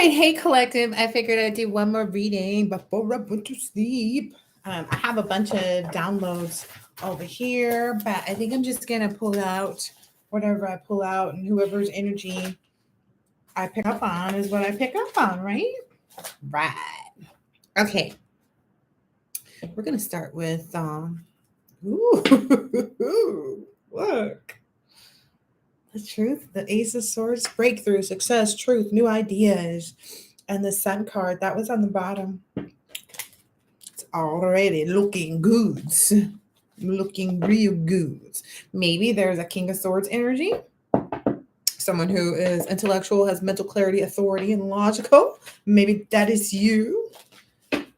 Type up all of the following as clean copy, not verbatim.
right, hey collective. I figured I'd do one more reading before I went to sleep. I have a bunch of downloads over here, but I think I'm just gonna pull out whatever I pull out, and whoever's energy I pick up on is what I pick up on, right? Right. Okay, we're gonna start with ooh, look. The truth, the Ace of Swords, breakthrough, success, truth, new ideas. And the Sun card, that was on the bottom. It's already looking good. Looking real good. Maybe there's a King of Swords energy. Someone who is intellectual, has mental clarity, authority, and logical. Maybe that is you.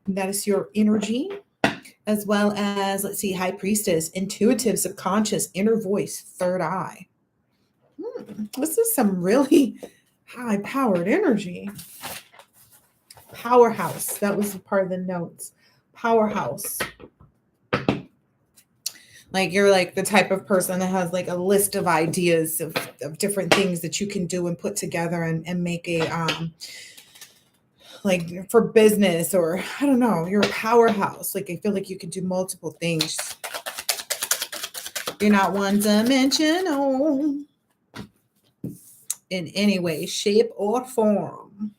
That is your energy. As well as, let's see, High Priestess, intuitive, subconscious, inner voice, third eye. This is some really high powered energy. Powerhouse. That was part of the notes. Powerhouse. Like you're like the type of person that has like a list of ideas of different things that you can do and put together and make a like for business, or I don't know, you're a powerhouse. Like I feel like you can do multiple things. You're not one dimensional in any way, shape, or form.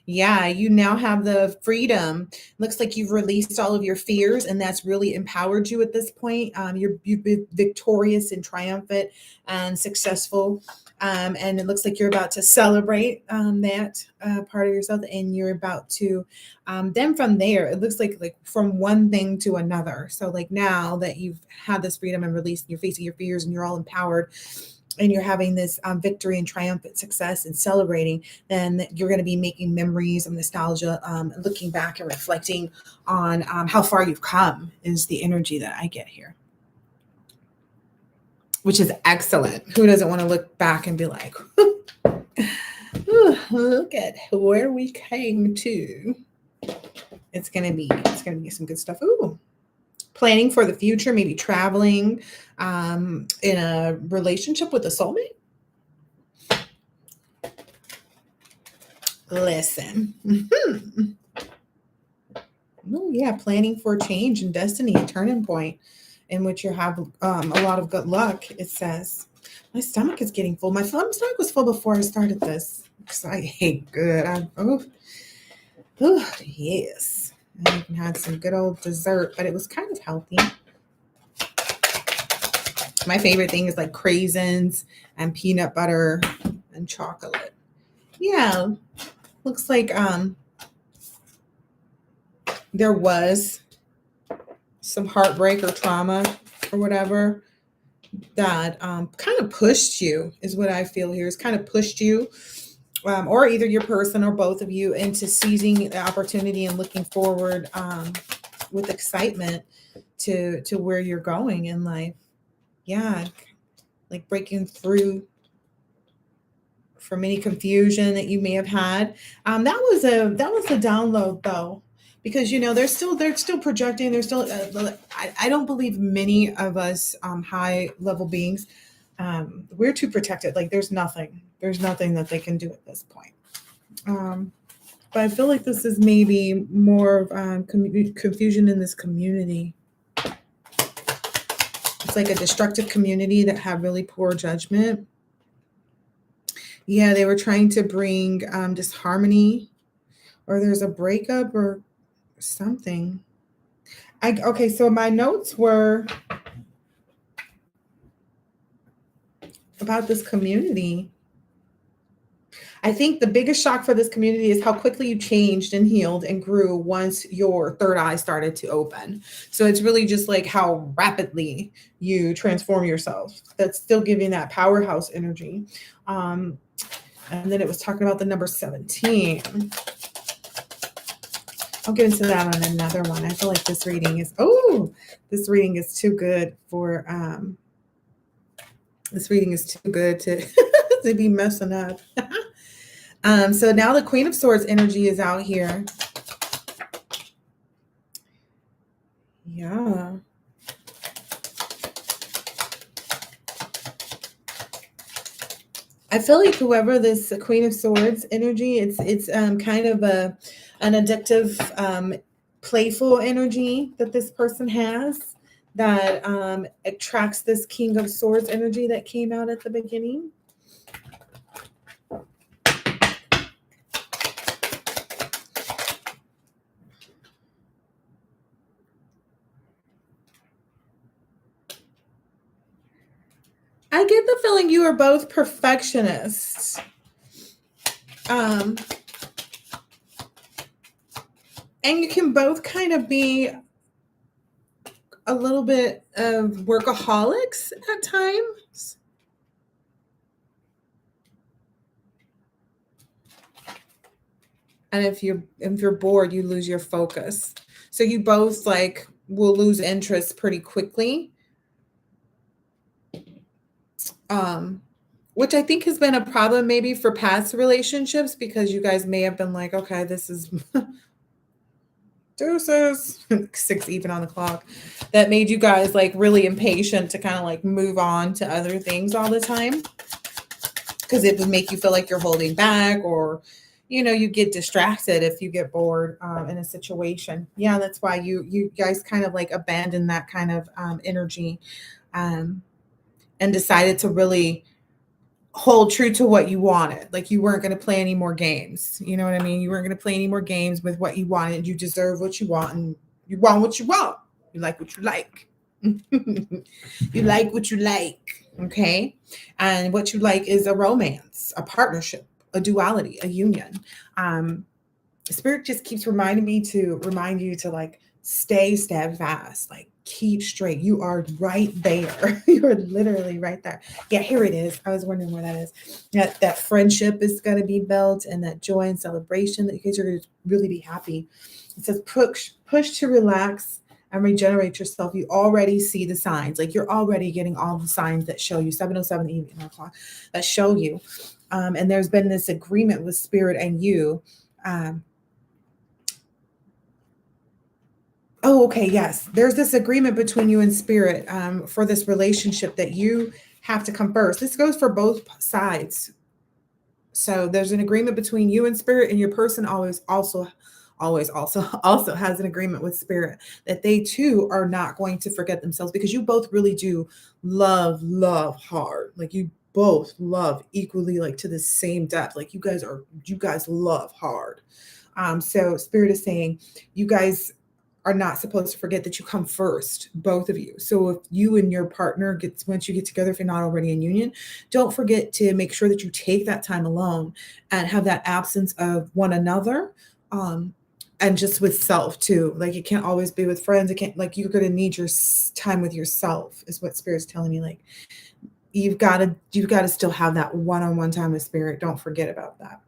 Yeah, you now have the freedom. Looks like you've released all of your fears, and that's really empowered you at this point. You've been victorious and triumphant and successful. And it looks like you're about to celebrate that part of yourself, and you're about to. Then from there, it looks like from one thing to another. So like now that you've had this freedom and released, you're facing your fears, and you're all empowered, and you're having this victory and triumphant success and celebrating, then you're going to be making memories of nostalgia, looking back and reflecting on how far you've come is the energy that I get here, which is excellent. Who doesn't want to look back and be like, look at where we came to. It's going to be some good stuff. Ooh. Planning for the future, maybe traveling, in a relationship with a soulmate. Listen. Oh, yeah, planning for change and destiny, a turning point in which you have a lot of good luck, it says. My stomach is getting full. My stomach was full before I started this because I ate good. Yes. I even had some good old dessert, but it was kind of healthy. My favorite thing is like craisins and peanut butter and chocolate. Yeah, looks like there was some heartbreak or trauma or whatever that kind of pushed you, is what I feel here. It's kind of pushed you, or either your person or both of you, into seizing the opportunity and looking forward with excitement to where you're going in life. Yeah, like breaking through from any confusion that you may have had. That was a download though, because they're still projecting. They're still. I don't believe many of us high level beings. We're too protected. Like there's nothing that they can do at this point. But I feel like this is maybe more of confusion in this community. It's like a destructive community that have really poor judgment. Yeah, they were trying to bring disharmony, or there's a breakup or something. Okay, so my notes were about this community. I think the biggest shock for this community is how quickly you changed and healed and grew once your third eye started to open. So it's really just like how rapidly you transform yourself. That's still giving that powerhouse energy. And then it was talking about the number 17. I'll get into that on another one. I feel like this reading is too good for this reading is too good to to be messing up. So now the Queen of Swords energy is out here. Yeah. I feel like whoever this Queen of Swords energy, it's kind of an addictive, playful energy that this person has that attracts this King of Swords energy that came out at the beginning. I get the feeling you are both perfectionists. And you can both kind of be a little bit of workaholics at times. And if you're bored, you lose your focus. So you both like will lose interest pretty quickly. Which I think has been a problem maybe for past relationships because you guys may have been like, okay, this is deuces, 6 even on the clock, that made you guys like really impatient to kind of like move on to other things all the time because it would make you feel like you're holding back, or you get distracted if you get bored in a situation. Yeah, that's why you guys kind of like abandoned that kind of energy, and decided to really hold true to what you wanted. Like you weren't going to play any more games. You know what I mean? You weren't going to play any more games with what you wanted. You deserve what you want, and you want what you want. You like what you like. You like what you like. Okay. And what you like is a romance, a partnership, a duality, a union. Spirit just keeps reminding you to like stay steadfast, like keep straight. You are right there. You are literally right there. Yeah, here it is. I was wondering where that is. That friendship is going to be built, and that joy and celebration that you guys are going to really be happy. It says push to relax and regenerate yourself. You already see the signs. Like you're already getting all the signs that show you 7:07 evening o'clock that show you. And there's been this agreement with Spirit and you. Oh, okay. Yes. There's this agreement between you and Spirit for this relationship that you have to come first. This goes for both sides. So there's an agreement between you and Spirit, and your person also has an agreement with Spirit that they too are not going to forget themselves, because you both really do love hard. Like you both love equally, like to the same depth. Like you guys love hard. So Spirit is saying you guys are not supposed to forget that you come first, both of you. So if you and your partner once you get together, if you're not already in union, don't forget to make sure that you take that time alone and have that absence of one another. And just with self too. Like it can't always be with friends. It can't, like you're going to need your time with yourself is what Spirit's telling me. Like you've got to still have that one-on-one time with Spirit. Don't forget about that.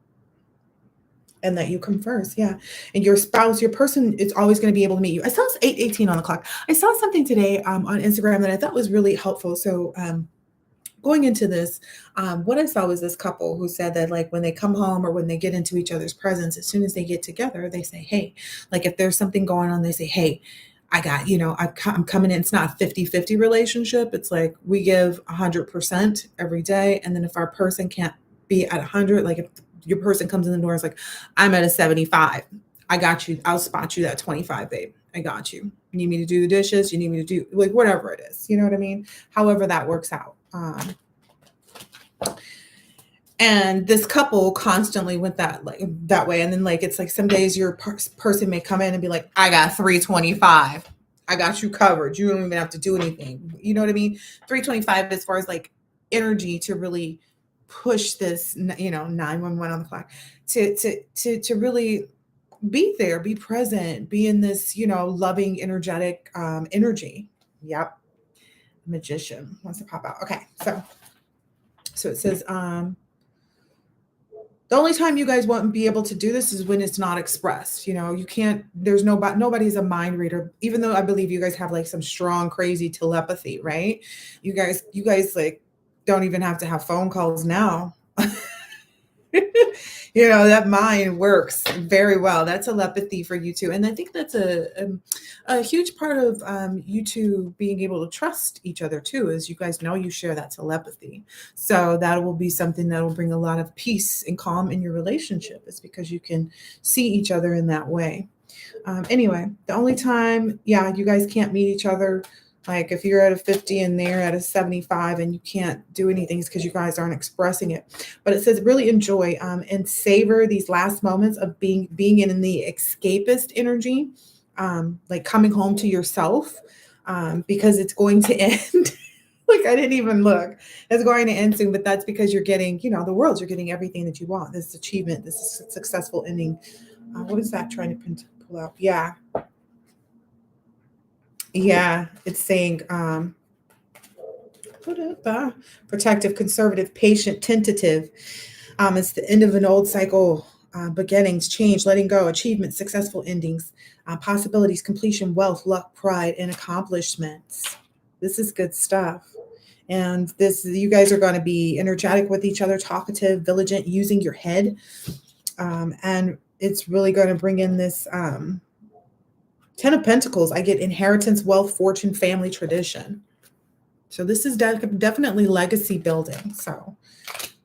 And that you come first. Yeah. And your spouse, your person is always going to be able to meet you. I saw 8:18 on the clock. I saw something today on Instagram that I thought was really helpful. So going into this, what I saw was this couple who said that like when they come home or when they get into each other's presence, as soon as they get together, they say, hey, like if there's something going on, they say, hey, I got, I'm coming in. It's not a 50-50 relationship. It's like we give 100% every day. And then if our person can't be at 100, like if your person comes in the door and is like, I'm at a 75. I got you. I'll spot you that 25, babe. I got you. You need me to do the dishes? You need me to do like whatever it is. You know what I mean? However that works out. And this couple constantly went that way. And then like, it's like some days your person may come in and be like, I got 325. I got you covered. You don't even have to do anything. You know what I mean? 325 as far as like energy to really push this, 911 on the clock to really be there, be present, be in this, loving, energetic energy. Yep. Magician wants to pop out. Okay. So it says, the only time you guys won't be able to do this is when it's not expressed. You can't, there's nobody's a mind reader, even though I believe you guys have like some strong, crazy telepathy, right? You guys like don't even have to have phone calls now. That mind works very well. That's telepathy for you too. And I think that's a huge part of you two being able to trust each other too, is you guys know you share that telepathy. So that will be something that will bring a lot of peace and calm in your relationship, is because you can see each other in that way. Anyway, the only time, yeah, you guys can't meet each other, like if you're at a 50 and they're at a 75 and you can't do anything, it's because you guys aren't expressing it. But it says really enjoy and savor these last moments of being in the escapist energy, like coming home to yourself, because it's going to end. Like I didn't even look. It's going to end soon, but that's because you're getting, the world. You're getting everything that you want. This achievement, this successful ending. What is that trying to pull out? Yeah, yeah. It's saying protective, conservative, patient, tentative. It's the end of an old cycle, beginnings, change, letting go, achievement, successful endings, possibilities, completion, wealth, luck, pride, and accomplishments. This is good stuff. And you guys are going to be energetic with each other, talkative, vigilant, using your head. And it's really going to bring in this Ten of Pentacles. I get inheritance, wealth, fortune, family, tradition. So this is definitely legacy building. So,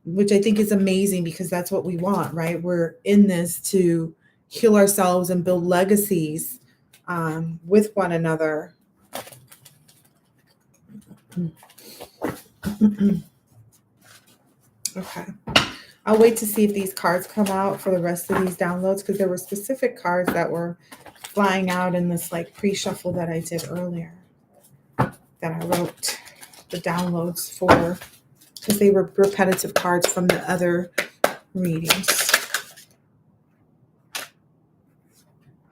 which I think is amazing, because that's what we want, right? We're in this to heal ourselves and build legacies with one another. Okay. I'll wait to see if these cards come out for the rest of these downloads, because there were specific cards that were flying out in this like pre-shuffle that I did earlier, that I wrote the downloads for, because they were repetitive cards from the other readings.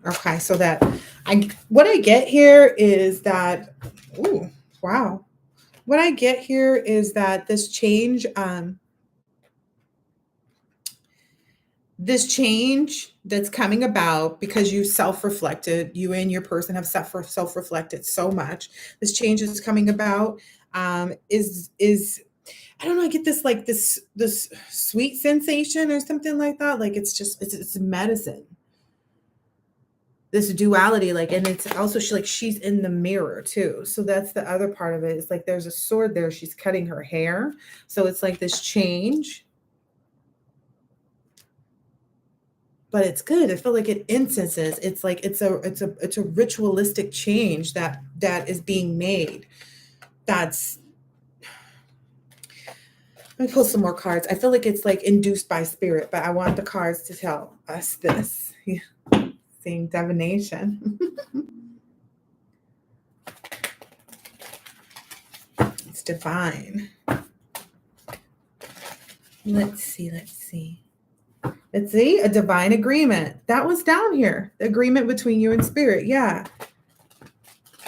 Okay, so what I get here is that, ooh, wow. What I get here is that this change that's coming about because you self-reflected, you and your person have self-reflected so much. This change is coming about, is I don't know, I get this like this sweet sensation or something like that. Like it's medicine. This duality, like, and it's also she's in the mirror too. So that's the other part of it. It's like there's a sword there. She's cutting her hair. So it's like this change. But it's good. I feel like it incenses. It's like it's a ritualistic change that is being made. That's Let me pull some more cards. I feel like it's like induced by spirit, but I want the cards to tell us this. Seeing divination. It's divine. Let's see. Let's see, a divine agreement. That was down here. The agreement between you and spirit. Yeah.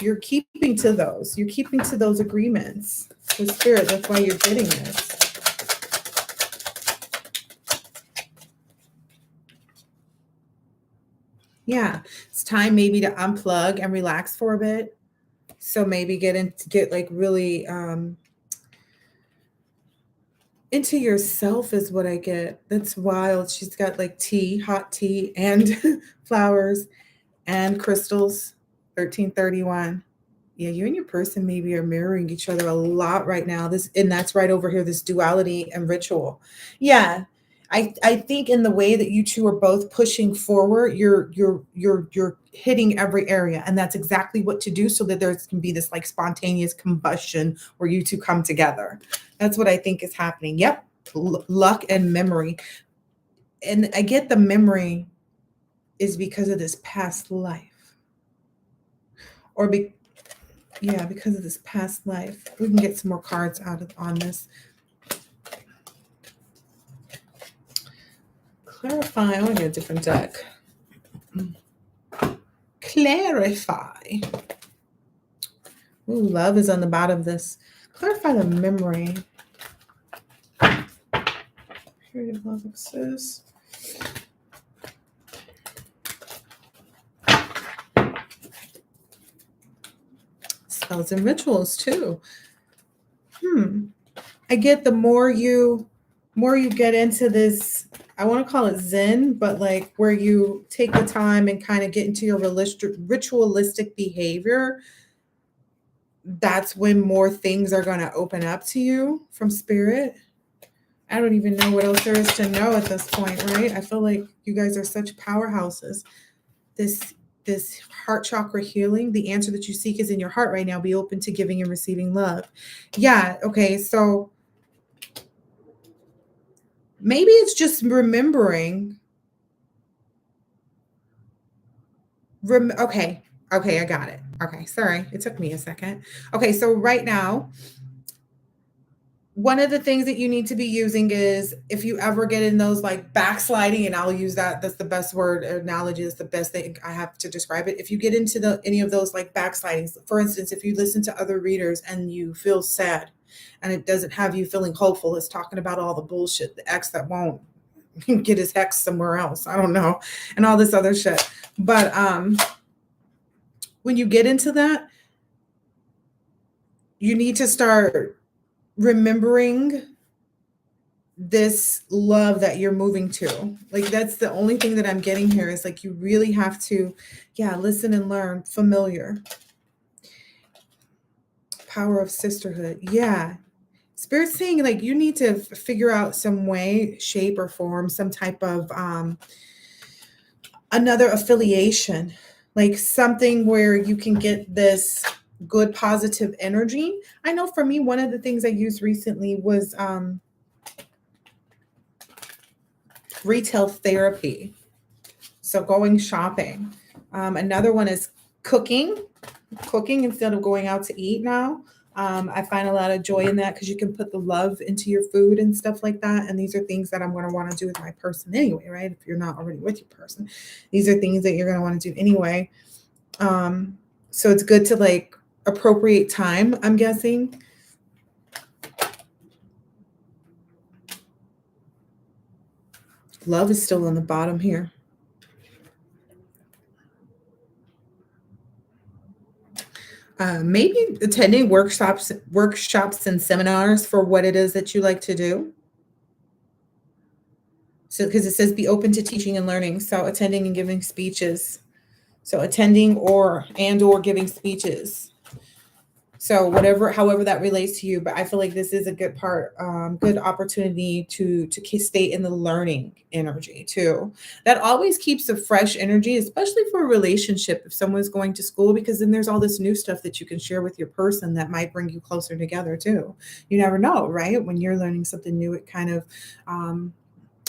You're keeping to those. You're keeping to those agreements with spirit. That's why you're getting this. Yeah. It's time maybe to unplug and relax for a bit. So maybe get like really into yourself is what I get. That's wild. She's got like tea, hot tea, and flowers and crystals. 1331. Yeah, you and your person maybe are mirroring each other a lot right now. And that's right over here, this duality and ritual. Yeah. I think in the way that you two are both pushing forward, you're hitting every area. And that's exactly what to do, so that there can be this like spontaneous combustion where you two come together. That's what I think is happening. Yep. Luck and memory. And I get the memory is because of this past life. Or because of this past life. We can get some more cards on this. Clarify. I want to get a different deck. Clarify. Ooh, love is on the bottom of this. Clarify the memory. Period of love exists. Spells and rituals too. I get the more you get into this I want to call it Zen, but like where you take the time and kind of get into your ritualistic behavior, that's when more things are going to open up to you from spirit. I don't even know what else there is to know at this point, right? I feel like you guys are such powerhouses. This heart chakra healing, the answer that you seek is in your heart right now. Be open to giving and receiving love. Yeah, okay. So maybe it's just remembering. Okay. Okay, I got it. Okay, sorry. It took me a second. Okay, so right now, one of the things that you need to be using is if you ever get in those like backsliding, and I'll use that's the best word analogy, that's the best thing I have to describe it. If you get into any of those like backslidings, for instance, if you listen to other readers and you feel sad and it doesn't have you feeling hopeful, it's talking about all the bullshit, the ex that won't get his hex somewhere else, I don't know, and all this other shit. But when you get into that, you need to start remembering this love that you're moving to. Like that's the only thing that I'm getting here is like you really have to, yeah, listen and learn. Familiar. Power of sisterhood. Yeah. Spirit's saying like you need to figure out some way, shape, or form, some type of another affiliation, like something where you can get this good positive energy. I know for me, one of the things I used recently was retail therapy. So going shopping. Another one is cooking instead of going out to eat now. I find a lot of joy in that because you can put the love into your food and stuff like that. And these are things that I'm going to want to do with my person anyway, right? If you're not already with your person, these are things that you're going to want to do anyway. So it's good to like appropriate time, I'm guessing. Love is still on the bottom here. Maybe attending workshops and seminars for what it is that you like to do. So because it says be open to teaching and learning, so attending and giving speeches. So attending or giving speeches. So whatever, however that relates to you, but I feel like this is a good good opportunity to stay in the learning energy too. That always keeps a fresh energy, especially for a relationship. If someone's going to school, because then there's all this new stuff that you can share with your person that might bring you closer together too. You never know, right? When you're learning something new, it kind of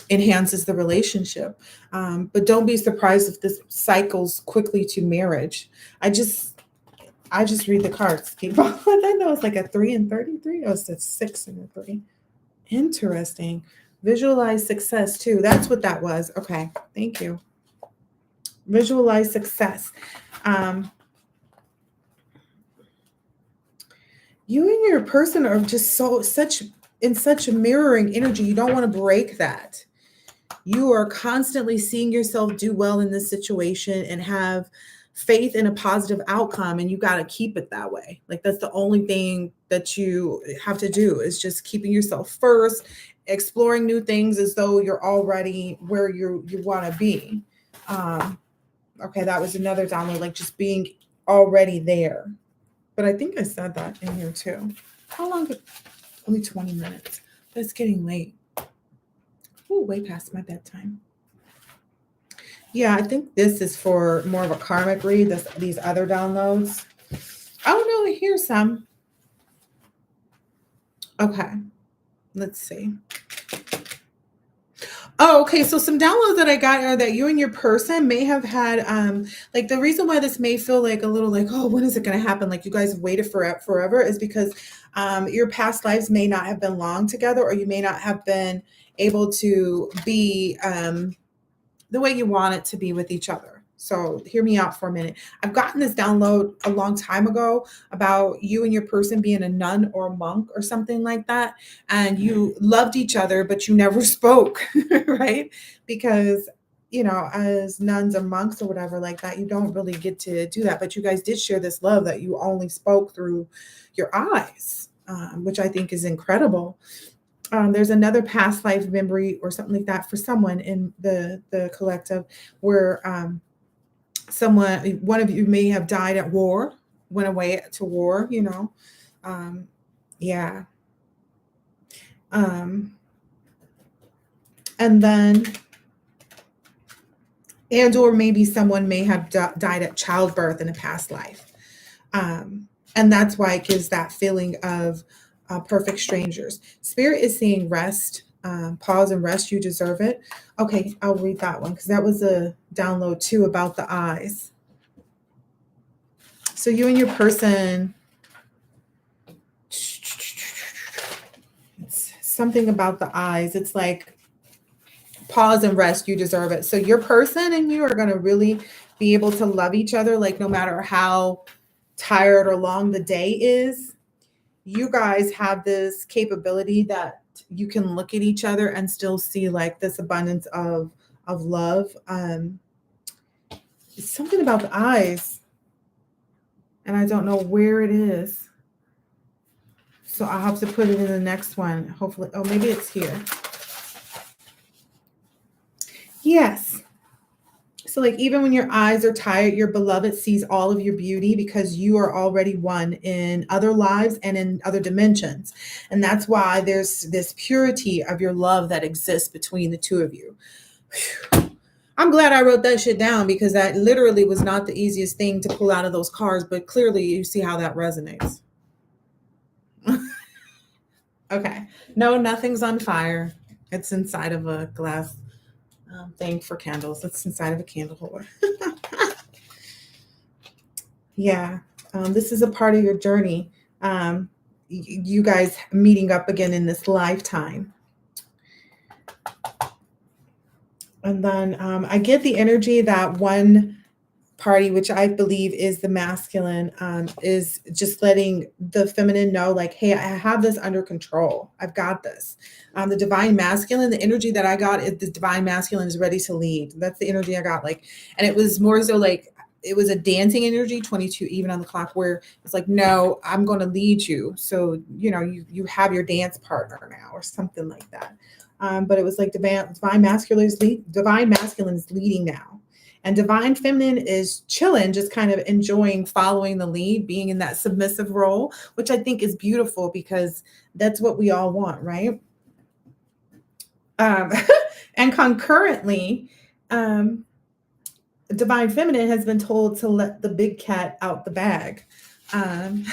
enhances the relationship. But don't be surprised if this cycles quickly to marriage. I just read the cards. Keep on. I know it's like a 3 and 33. Oh, it's a 6 and a 3. Interesting. Visualize success too. That's what that was. Okay. Thank you. Visualize success. You and your person are just in such a mirroring energy. You don't want to break that. You are constantly seeing yourself do well in this situation and have faith in a positive outcome, and you got to keep it that way. Like that's the only thing that you have to do is just keeping yourself first, exploring new things as though you're already where you want to be. Okay, that was another download, like just being already there. But I think I said that in here too. How long? Only 20 minutes. But it's getting late. Oh, way past my bedtime. Yeah, I think this is for more of a karmic read. These other downloads. Oh no, here's some. Okay, let's see. Oh, okay. So some downloads that I got are that you and your person may have had like the reason why this may feel like a little like, oh, when is it going to happen? Like you guys waited forever is because your past lives may not have been long together, or you may not have been able to be the way you want it to be with each other. So hear me out for a minute. I've gotten this download a long time ago about you and your person being a nun or a monk or something like that. And you loved each other, but you never spoke, right? Because, you know, as nuns or monks or whatever like that, you don't really get to do that. But you guys did share this love that you only spoke through your eyes, which I think is incredible. There's another past life memory or something like that for someone in the collective where one of you may have died at war, went away to war, um, yeah. Um, and then, and or maybe someone may have died at childbirth in a past life. And that's why it gives that feeling of perfect strangers. Spirit is saying rest, pause and rest. You deserve it. Okay, I'll read that one because that was a download too about the eyes. So you and your person, it's something about the eyes. It's like pause and rest. You deserve it. So your person and you are going to really be able to love each other, like no matter how tired or long the day is. You guys have this capability that you can look at each other and still see like this abundance of love. It's something about the eyes, and I don't know where it is. So I'll have to put it in the next one. Hopefully, oh, maybe it's here. Yes. So, like, even when your eyes are tired, your beloved sees all of your beauty because you are already one in other lives and in other dimensions. And that's why there's this purity of your love that exists between the two of you. I'm glad I wrote that shit down because that literally was not the easiest thing to pull out of those cards, but clearly you see how that resonates. Okay. No, nothing's on fire. It's inside of a glass thing for candles. It's inside of a candle holder. Yeah. This is a part of your journey. You guys meeting up again in this lifetime. And then I get the energy that one party, which I believe is the masculine, is just letting the feminine know, like, hey, I have this under control. I've got this. The divine masculine, the energy that I got is the divine masculine is ready to lead. That's the energy I got. Like, and it was more so like it was a dancing energy, 22 even on the clock, where it's like, no, I'm going to lead you. So, you have your dance partner now or something like that. But it was like divine masculine is leading now. And divine feminine is chilling, just kind of enjoying following the lead, being in that submissive role, which I think is beautiful because that's what we all want, right? Um, and concurrently, divine feminine has been told to let the big cat out the bag. Um,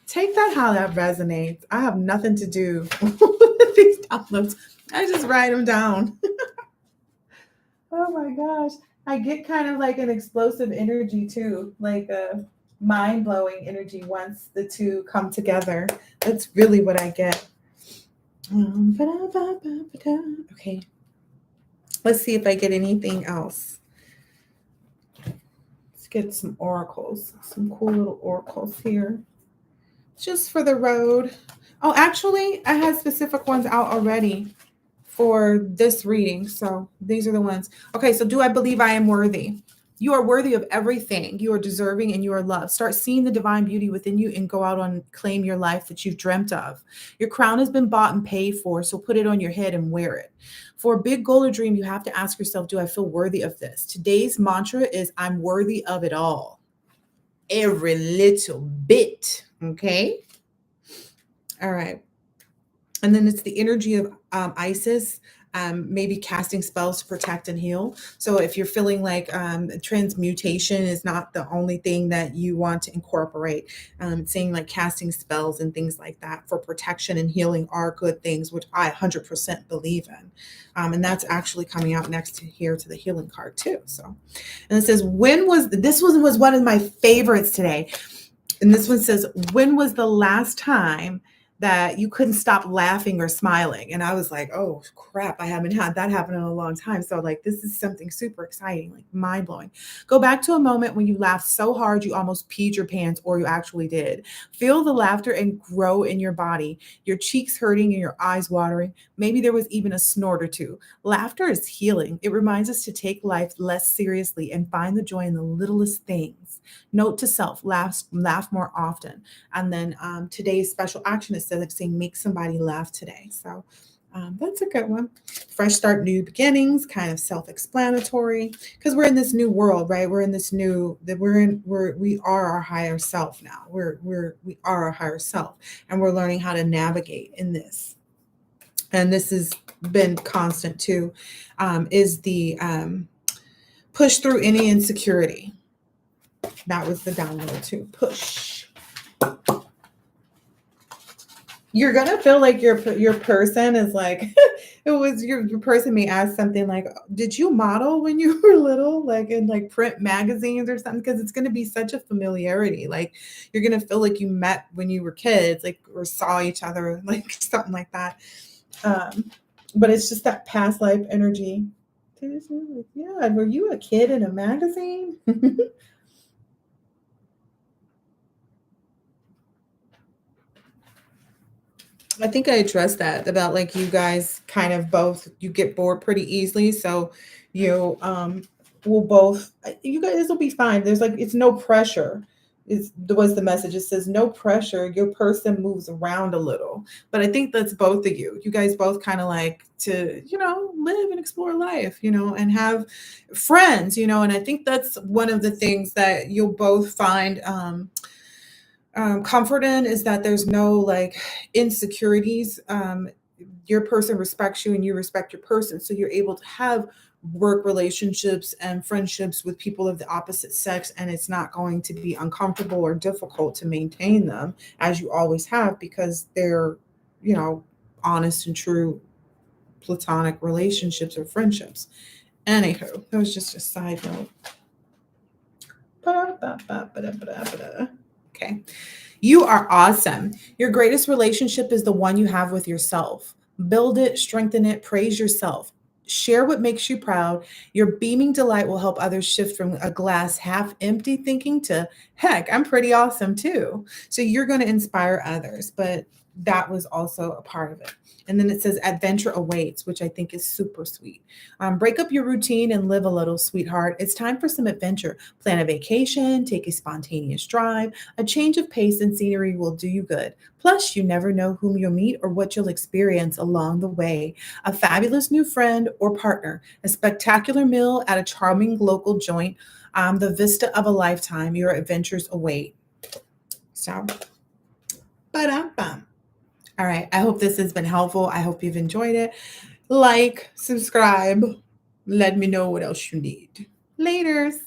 take that how that resonates. I have nothing to do with these downloads. I just write them down. Oh my gosh. I get kind of like an explosive energy too, like a mind blowing energy once the two come together. That's really what I get. Okay. Let's see if I get anything else. Let's get some oracles, some cool little oracles here. Just for the road. Oh, actually, I had specific ones out already for this reading. So these are the ones. Okay, so do I believe I am worthy? You are worthy of everything. You are deserving and you are loved. Start seeing the divine beauty within you and go out and claim your life that you've dreamt of. Your crown has been bought and paid for, so put it on your head and wear it. For a big goal or dream, you have to ask yourself, do I feel worthy of this? Today's mantra is I'm worthy of it all. Every little bit. Okay? All right. And then it's the energy of Isis, maybe casting spells to protect and heal. So if you're feeling like transmutation is not the only thing that you want to incorporate, it's saying like casting spells and things like that for protection and healing are good things, which I 100% believe in. And that's actually coming out next to here to the healing card too. So, and it says, this was one of my favorites today. And this one says, when was the last time that you couldn't stop laughing or smiling? And I was like, oh crap, I haven't had that happen in a long time. So like, this is something super exciting, like mind blowing. Go back to a moment when you laughed so hard you almost peed your pants, or you actually did. Feel the laughter and grow in your body, your cheeks hurting and your eyes watering. Maybe there was even a snort or two. Laughter is healing. It reminds us to take life less seriously and find the joy in the littlest things. Note to self, laugh more often. And then today's special action is just like saying, make somebody laugh today. So that's a good one. Fresh start, new beginnings, kind of self-explanatory, because we're in this new world, right? We're in this new that we are our higher self now. We are our higher self, and we're learning how to navigate in this. And this has been constant too. Is the push through any insecurity. That was the download too. Push. You're gonna feel like your person is like it was your person may ask something like, did you model when you were little, like in like print magazines or something? Because it's gonna be such a familiarity. Like you're gonna feel like you met when you were kids, like or saw each other, like something like that. But it's just that past life energy. Yeah, were you a kid in a magazine? I think I addressed that about like you guys kind of both you get bored pretty easily, so you will both you guys will be fine. There's like it's no pressure. Is was the message. It says no pressure. Your person moves around a little. But I think that's both of you. You guys both kind of like to, live and explore life, and have friends, and I think that's one of the things that you'll both find comfort in is that there's no like insecurities. Your person respects you and you respect your person. So you're able to have work relationships and friendships with people of the opposite sex, and it's not going to be uncomfortable or difficult to maintain them as you always have because they're, you know, honest and true platonic relationships or friendships. Anywho, that was just a side note. Okay. You are awesome. Your greatest relationship is the one you have with yourself. Build it, strengthen it, praise yourself. Share what makes you proud. Your beaming delight will help others shift from a glass half empty thinking to, heck, I'm pretty awesome too. So you're going to inspire others, but that was also a part of it. And then it says adventure awaits, which I think is super sweet. Break up your routine and live a little, sweetheart. It's time for some adventure. Plan a vacation, take a spontaneous drive. A change of pace and scenery will do you good. Plus, you never know whom you'll meet or what you'll experience along the way. A fabulous new friend or partner, a spectacular meal at a charming local joint, the vista of a lifetime. Your adventures await. So, ba-dum-bum. All right. I hope this has been helpful. I hope you've enjoyed it. Like, subscribe. Let me know what else you need. Laters.